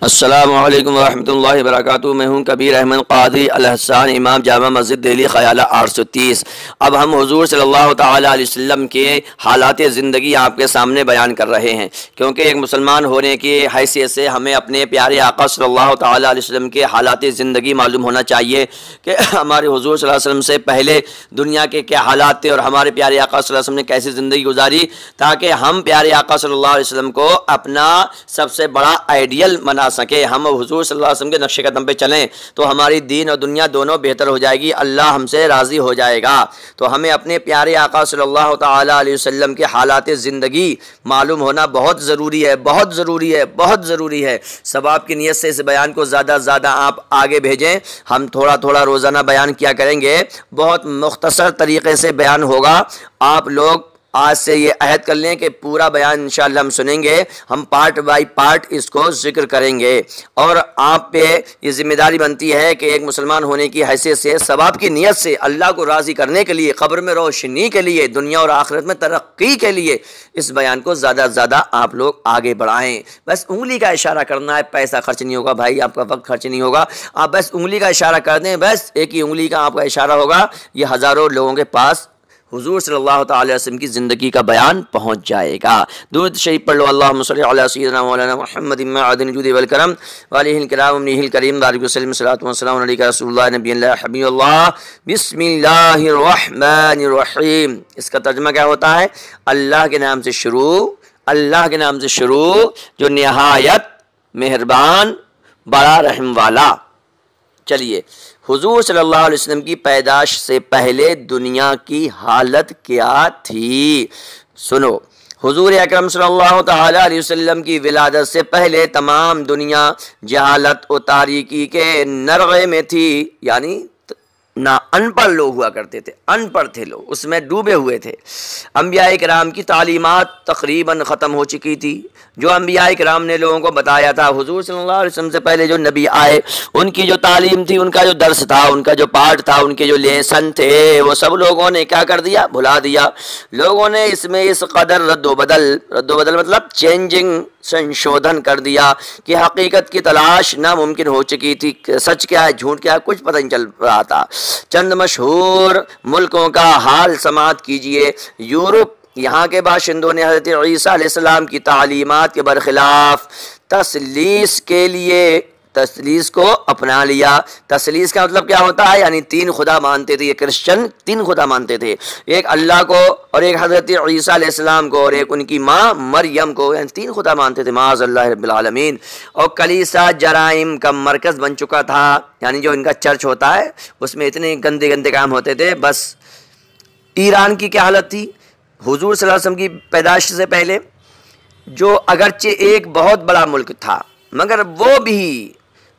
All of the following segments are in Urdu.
السلام علیکم ورحمۃ اللہ وبرکاتہ۔ میں ہوں کبیر احمد قادری الحسان، امام جامع مسجد دہلی خیالہ 830۔ اب ہم حضور صلی اللہ تعالیٰ علیہ وسلم کے حالات زندگی آپ کے سامنے بیان کر رہے ہیں، کیونکہ ایک مسلمان ہونے کی حیثیت سے ہمیں اپنے پیارے آقا صلی اللہ تعالیٰ علیہ وسلم کے حالات زندگی معلوم ہونا چاہیے کہ ہمارے حضور صلی اللہ علیہ وسلم سے پہلے دنیا کے کیا حالات تھے اور ہمارے پیارے آقا صلی اللہ علیہ وسلم نے کیسی زندگی گزاری، تاکہ ہم پیارے آقا صلی اللہ علیہ وسلم کو اپنا سب سے بڑا آئیڈیل بنا سکے۔ ہم حضور صلی اللہ علیہ وسلم کے نقش قدم پہ چلیں تو ہماری دین اور دنیا دونوں بہتر ہو جائے گی، اللہ ہم سے راضی ہو جائے گا۔ تو ہمیں اپنے پیارے آقا صلی اللہ تعالیٰ علیہ وسلم کے حالات زندگی معلوم ہونا بہت ضروری ہے، بہت ضروری ہے، بہت ضروری ہے۔ ثواب کی نیت سے اس بیان کو زیادہ سے زیادہ آپ آگے بھیجیں۔ ہم تھوڑا تھوڑا روزانہ بیان کیا کریں گے، بہت مختصر طریقے سے بیان ہوگا۔ آپ لوگ آج سے یہ عہد کر لیں کہ پورا بیان انشاءاللہ ہم سنیں گے، ہم پارٹ بائی پارٹ اس کو ذکر کریں گے، اور آپ پہ یہ ذمہ داری بنتی ہے کہ ایک مسلمان ہونے کی حیثیت سے ثواب کی نیت سے اللہ کو راضی کرنے کے لیے، قبر میں روشنی کے لیے، دنیا اور آخرت میں ترقی کے لیے اس بیان کو زیادہ سے زیادہ آپ لوگ آگے بڑھائیں۔ بس انگلی کا اشارہ کرنا ہے، پیسہ خرچ نہیں ہوگا بھائی، آپ کا وقت خرچ نہیں ہوگا، آپ بس انگلی کا اشارہ کر دیں، بس ایک ہی انگلی کا آپ کا اشارہ ہوگا، یہ ہزاروں لوگوں کے پاس حضور صلی اللہ تعالی علیہ وسلم کی زندگی کا بیان پہنچ جائے گا۔ درود شریف پڑھ لو، اللہم صلی علی سیدنا مولانا محمد معدن الجود والکرم وعلیہ الکرام امنہ الکریم بارک وسلم صلاۃ و سلام علیک رسول اللہ نبی اللہ حبیب اللہ۔ بسم اللہ الرحمن الرحیم، اس کا ترجمہ کیا ہوتا ہے؟ اللہ کے نام سے شروع، اللہ کے نام سے شروع جو نہایت مہربان بڑا رحم والا۔ چلیے، حضور صلی اللہ علیہ وسلم کی پیدائش سے پہلے دنیا کی حالت کیا تھی؟ سنو، حضور اکرم صلی اللہ تعالی علیہ وسلم کی ولادت سے پہلے تمام دنیا جہالت و تاریکی کے نرغے میں تھی، یعنی نہ ان پڑھ لوگ ہوا کرتے تھے، ان پڑھ تھے لوگ، اس میں ڈوبے ہوئے تھے۔ انبیاء کرام کی تعلیمات تقریباً ختم ہو چکی تھی، جو انبیاء کرام نے لوگوں کو بتایا تھا۔ حضور صلی اللہ علیہ وسلم سے پہلے جو نبی آئے، ان کی جو تعلیم تھی، ان کا جو درس تھا، ان کا جو پاٹ تھا، ان کے جو لیسن تھے، وہ سب لوگوں نے کیا کر دیا؟ بھلا دیا۔ لوگوں نے اس میں اس قدر رد و بدل مطلب چینجنگ، سنشودھن کر دیا کہ حقیقت کی تلاش ناممکن ہو چکی تھی، سچ کیا ہے جھوٹ کیا ہے کچھ پتہ نہیں چل رہا تھا۔ چند مشہور ملکوں کا حال سماعت کیجئے۔ یورپ، یہاں کے باشندوں نے حضرت عیسیٰ علیہ السلام کی تعلیمات کے برخلاف تثلیث کو اپنا لیا۔ تثلیث کا مطلب کیا ہوتا ہے؟ یعنی تین خدا مانتے تھے، یہ کرسچن تین خدا مانتے تھے، ایک اللہ کو اور ایک حضرت عیسیٰ علیہ السلام کو اور ایک ان کی ماں مریم کو، یعنی تین خدا مانتے تھے، معاذ اللہ رب العالمین۔ اور کلیسا جرائم کا مرکز بن چکا تھا، یعنی جو ان کا چرچ ہوتا ہے اس میں اتنے گندے گندے کام ہوتے تھے۔ بس ایران کی کیا حالت تھی حضور صلی اللہ علیہ وسلم کی پیدائش سے پہلے؟ جو اگرچہ ایک بہت بڑا ملک تھا مگر وہ بھی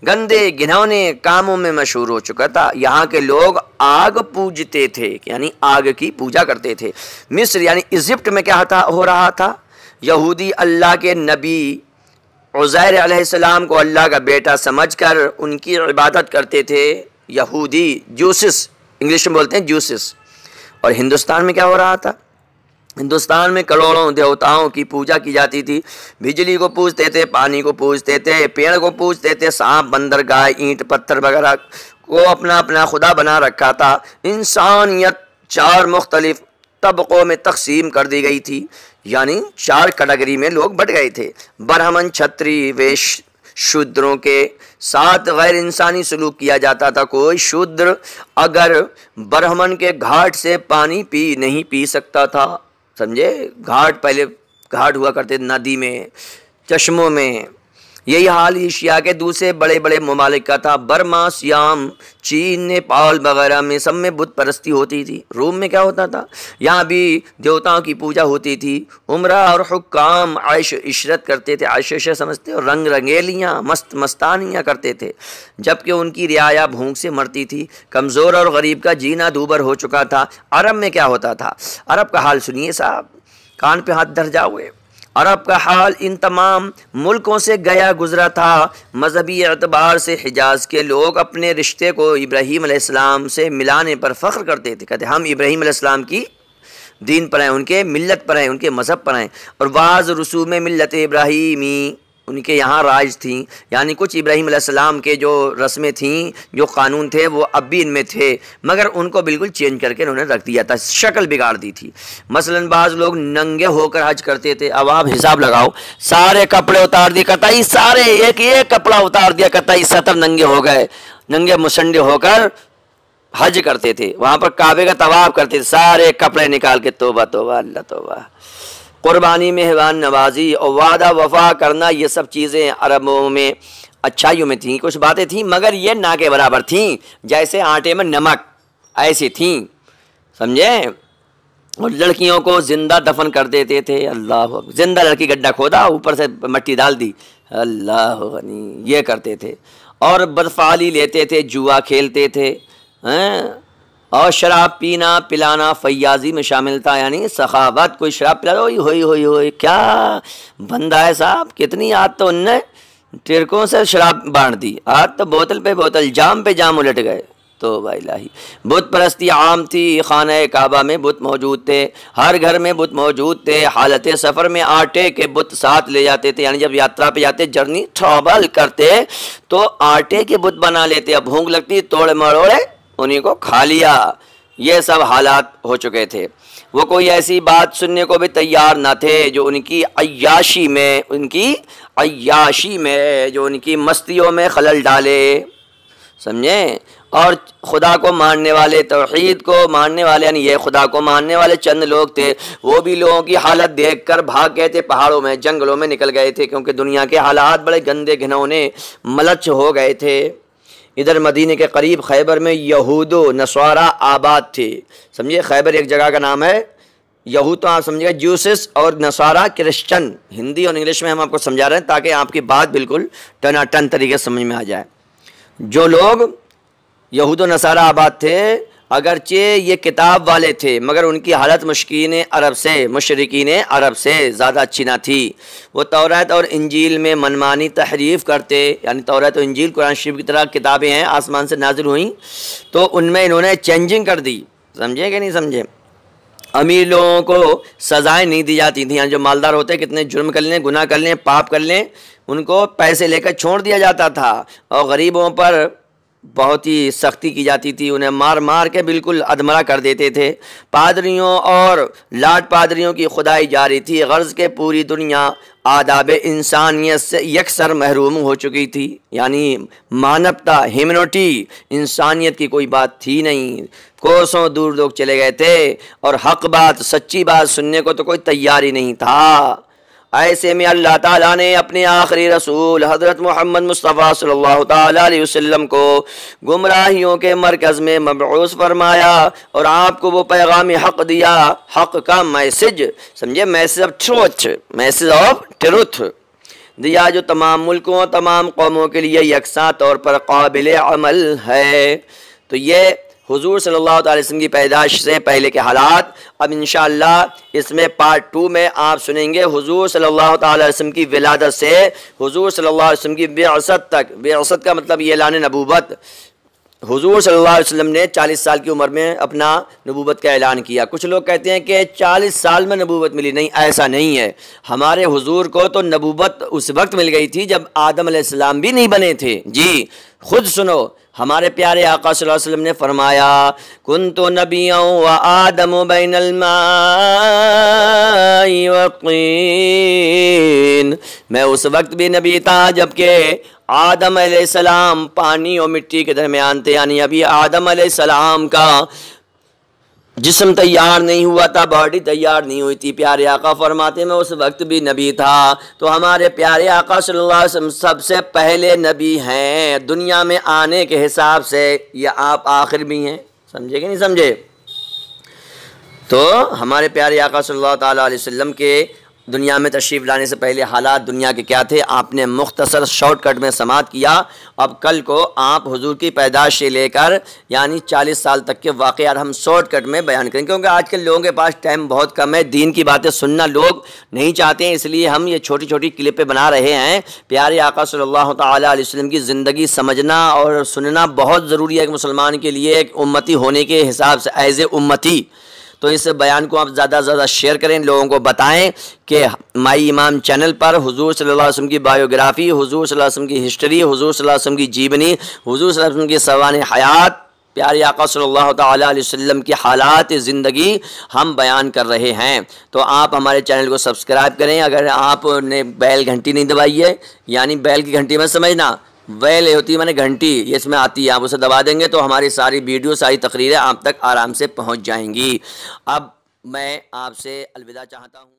گندے گھنونے کاموں میں مشہور ہو چکا تھا۔ یہاں کے لوگ آگ پوجتے تھے، یعنی آگ کی پوجا کرتے تھے۔ مصر یعنی ایجپٹ میں کیا ہو رہا تھا؟ یہودی اللہ کے نبی عزیر علیہ السلام کو اللہ کا بیٹا سمجھ کر ان کی عبادت کرتے تھے۔ یہودی جوسس، انگلش میں بولتے ہیں جوسس۔ اور ہندوستان میں کیا ہو رہا تھا؟ ہندوستان میں کروڑوں دیوتاؤں کی پوجا کی جاتی تھی۔ بجلی کو پوجتے تھے، پانی کو پوجتے تھے، پیڑ کو پوجتے تھے، سانپ، بندر، گائے، اینٹ پتھر وغیرہ کو اپنا اپنا خدا بنا رکھا تھا۔ انسانیت چار مختلف طبقوں میں تقسیم کر دی گئی تھی، یعنی چار کیٹیگری میں لوگ بٹ گئے تھے۔ برہمن، چھتری، ویش، شودروں کے ساتھ غیر انسانی سلوک کیا جاتا تھا۔ کوئی شودر اگر برہمن کے گھاٹ سے پانی نہیں پی سکتا تھا، سمجھے؟ گھاٹ، پہلے گھاٹ ہوا کرتے ندی میں، چشموں میں۔ یہی حال ایشیا کے دوسرے بڑے بڑے ممالک کا تھا۔ برما، سیام، چین، نیپال وغیرہ میں سب میں بت پرستی ہوتی تھی۔ روم میں کیا ہوتا تھا؟ یہاں بھی دیوتاؤں کی پوجا ہوتی تھی۔ عمرہ اور حکام عیش عشرت کرتے تھے، عیش عشرت سمجھتے، اور رنگ رنگیلیاں، مستانیاں کرتے تھے، جبکہ ان کی رعایا بھوک سے مرتی تھی۔ کمزور اور غریب کا جینا دوبر ہو چکا تھا۔ عرب میں کیا ہوتا تھا؟ عرب کا حال سنیے صاحب، کان پہ ہاتھ دھر جاؤے۔ عرب کا حال ان تمام ملکوں سے گیا گزرا تھا۔ مذہبی اعتبار سے حجاز کے لوگ اپنے رشتے کو ابراہیم علیہ السلام سے ملانے پر فخر کرتے تھے، کہتے ہم ابراہیم علیہ السلام کی دین پر ہیں، ان کے ملت پر ہیں، ان کے مذہب پر ہیں۔ اور بعض رسوم ملت ابراہیمی ان کے یہاں رائج تھیں، یعنی کچھ ابراہیم علیہ السلام کے جو رسمیں تھیں، جو قانون تھے، وہ اب بھی ان میں تھے، مگر ان کو بالکل چینج کر کے انہوں نے رکھ دیا تھا، شکل بگاڑ دی تھی۔ مثلاً بعض لوگ ننگے ہو کر حج کرتے تھے، اب آپ حساب لگاؤ، سارے کپڑے اتار دیے قطعی، سارے ایک ایک کپڑا اتار دیا قطعی، 70 ننگے ہو گئے، ننگے مسنڈے ہو کر حج کرتے تھے، وہاں پر کعبے کا طواف کرتے تھے، سارے کپڑے نکال کے توبہ توبہ اللہ توبہ۔ قربانی، مہمان نوازی اور وعدہ وفا کرنا، یہ سب چیزیں عربوں میں اچھائیوں میں تھیں، کچھ باتیں تھیں مگر یہ نہ کے برابر تھیں، جیسے آٹے میں نمک ایسی تھیں، سمجھے؟ اور لڑکیوں کو زندہ دفن کر دیتے تھے، اللہ زندہ لڑکی گڈھا کھودا، اوپر سے مٹی ڈال دی، اللہ غنی، یہ کرتے تھے۔ اور بدفعالی لیتے تھے، جوا کھیلتے تھے، اور شراب پینا پلانا فیاضی میں شامل تھا، یعنی سخاوت، کوئی شراب پلا دو، ہوئی کیا بندہ ہے صاحب، کتنی آج تو ان نے ٹرکوں سے شراب بانٹ دی، آج تو بوتل پہ بوتل، جام پہ جام الٹ گئے، توبہ الہی۔ بت پرستی عام تھی، خانہ کعبہ میں بت موجود تھے، ہر گھر میں بت موجود تھے، حالت سفر میں آٹے کے بت ساتھ لے جاتے تھے، یعنی جب یاترا پہ جاتے، جرنی ٹریول کرتے تو آٹے کے بت بنا لیتے، اب بھوک لگتی توڑے مروڑے انہیں کو کھا لیا، یہ سب حالات ہو چکے تھے۔ وہ کوئی ایسی بات سننے کو بھی تیار نہ تھے جو ان کی عیاشی میں جو ان کی مستیوں میں خلل ڈالے، سمجھیں؟ اور خدا کو ماننے والے، توحید کو ماننے والے، یعنی یہ خدا کو ماننے والے چند لوگ تھے، وہ بھی لوگوں کی حالت دیکھ کر بھاگ گئے تھے، پہاڑوں میں جنگلوں میں نکل گئے تھے، کیونکہ دنیا کے حالات بڑے گندے گھنونے ملچ ہو گئے تھے۔ ادھر مدینے کے قریب خیبر میں یہود و نصارہ آباد تھے، سمجھے؟ خیبر ایک جگہ کا نام ہے، یہود تو آپ سمجھے گا جوسس، اور نصارہ کرسچن، ہندی اور انگلش میں ہم آپ کو سمجھا رہے ہیں تاکہ آپ کی بات بالکل ٹن طریقے سے سمجھ میں آ جائے۔ جو لوگ یہود و نصارہ آباد تھے، اگرچہ یہ کتاب والے تھے مگر ان کی حالت مشرکین عرب سے زیادہ اچھی نہ تھی۔ وہ توریت اور انجیل میں منمانی تحریف کرتے، یعنی توریت اور انجیل قرآن شریف کی طرح کتابیں ہیں، آسمان سے نازل ہوئیں، تو ان میں انہوں نے چینجنگ کر دی، سمجھے کہ نہیں سمجھے؟ امیر لوگوں کو سزائیں نہیں دی جاتی تھیں، یعنی جو مالدار ہوتے کتنے جرم کر لیں، گناہ کر لیں، پاپ کر لیں، ان کو پیسے لے کر چھوڑ دیا جاتا تھا، اور غریبوں پر بہت ہی سختی کی جاتی تھی، انہیں مار مار کے بالکل ادمرہ کر دیتے تھے۔ پادریوں اور لاٹ پادریوں کی خدائی جاری تھی، غرض کے پوری دنیا آداب انسانیت سے یکسر محروم ہو چکی تھی، یعنی مانوتا، ہیومنٹی، انسانیت کی کوئی بات تھی نہیں، کوسوں دور لوگ چلے گئے تھے، اور حق بات، سچی بات سننے کو تو کوئی تیار ہی نہیں تھا۔ ایسے میں اللہ تعالیٰ نے اپنے آخری رسول حضرت محمد مصطفیٰ صلی اللہ تعالیٰ علیہ وسلم کو گمراہیوں کے مرکز میں مبعوث فرمایا، اور آپ کو وہ پیغام حق دیا، حق کا میسج، سمجھے؟ میسج آف ٹروتھ دیا، جو تمام ملکوں، تمام قوموں کے لیے یکساں طور پر قابل عمل ہے۔ تو یہ حضور صلی اللہ علیہ وسلم کی پیدائش سے پہلے کے حالات۔ اب انشاءاللہ اس میں پارٹ 2 میں آپ سنیں گے حضور صلی اللہ علیہ وسلم کی ولادت سے حضور صلی اللہ علیہ وسلم کی بعثت تک۔ بعثت کا مطلب یہ اعلان نبوت، حضور صلی اللہ علیہ وسلم نے 40 سال کی عمر میں اپنا نبوت کا اعلان کیا۔ کچھ لوگ کہتے ہیں کہ 40 سال میں نبوت ملی، نہیں، ایسا نہیں ہے۔ ہمارے حضور کو تو نبوت اس وقت مل گئی تھی جب آدم علیہ السلام بھی نہیں بنے تھے۔ جی خود سنو، ہمارے پیارے آقا صلی اللہ علیہ وسلم نے فرمایا، کنت نبیا و آدم بین الماء والطین، میں اس وقت بھی نبی تھا جبکہ آدم علیہ السلام پانی اور مٹی کے درمیان تھے، یعنی ابھی آدم علیہ السلام کا جسم تیار نہیں ہوا تھا، باڈی تیار نہیں ہوئی تھی۔ پیارے آقا فرماتے میں اس وقت بھی نبی تھا۔ تو ہمارے پیارے آقا صلی اللہ علیہ وسلم سب سے پہلے نبی ہیں دنیا میں آنے کے حساب سے، یا آپ آخر بھی ہیں، سمجھے کہ نہیں سمجھے؟ تو ہمارے پیارے آقا صلی اللہ تعالیٰ علیہ وسلم کے دنیا میں تشریف لانے سے پہلے حالات دنیا کے کیا تھے، آپ نے مختصر شارٹ کٹ میں سماعت کیا۔ اب کل کو آپ حضور کی پیدائش سے لے کر یعنی 40 سال تک کے واقعات ہم شارٹ کٹ میں بیان کریں، کیونکہ آج کل لوگوں کے پاس ٹائم بہت کم ہے، دین کی باتیں سننا لوگ نہیں چاہتے ہیں، اس لیے ہم یہ چھوٹی چھوٹی کلپیں بنا رہے ہیں۔ پیارے آقا صلی اللہ تعالیٰ علیہ وسلم کی زندگی سمجھنا اور سننا بہت ضروری ہے ایک مسلمان کے لیے، ایک امتی ہونے کے حساب سے، ایز اے امتی۔ تو اس بیان کو آپ زیادہ سے زیادہ شیئر کریں، لوگوں کو بتائیں کہ مائی امام چینل پر حضور صلی اللہ علیہ وسلم کی بایوگرافی، حضور صلی اللہ علیہ وسلم کی ہسٹری، حضور صلی اللہ علیہ وسلم کی جیونی، حضور صلی اللہ علیہ وسلم کی سوانح حیات، پیارے آقا صلی اللہ تعالیٰ علیہ وسلم کی حالات زندگی ہم بیان کر رہے ہیں۔ تو آپ ہمارے چینل کو سبسکرائب کریں۔ اگر آپ نے بیل گھنٹی نہیں دبائی ہے، یعنی بیل کی گھنٹی میں سمجھنا، بیل ہوتی ہے میں نے گھنٹی، یہ اس میں آتی ہے، آپ اسے دبا دیں گے تو ہماری ساری ویڈیو، ساری تقریریں آپ تک آرام سے پہنچ جائیں گی۔ اب میں آپ سے الوداع چاہتا ہوں۔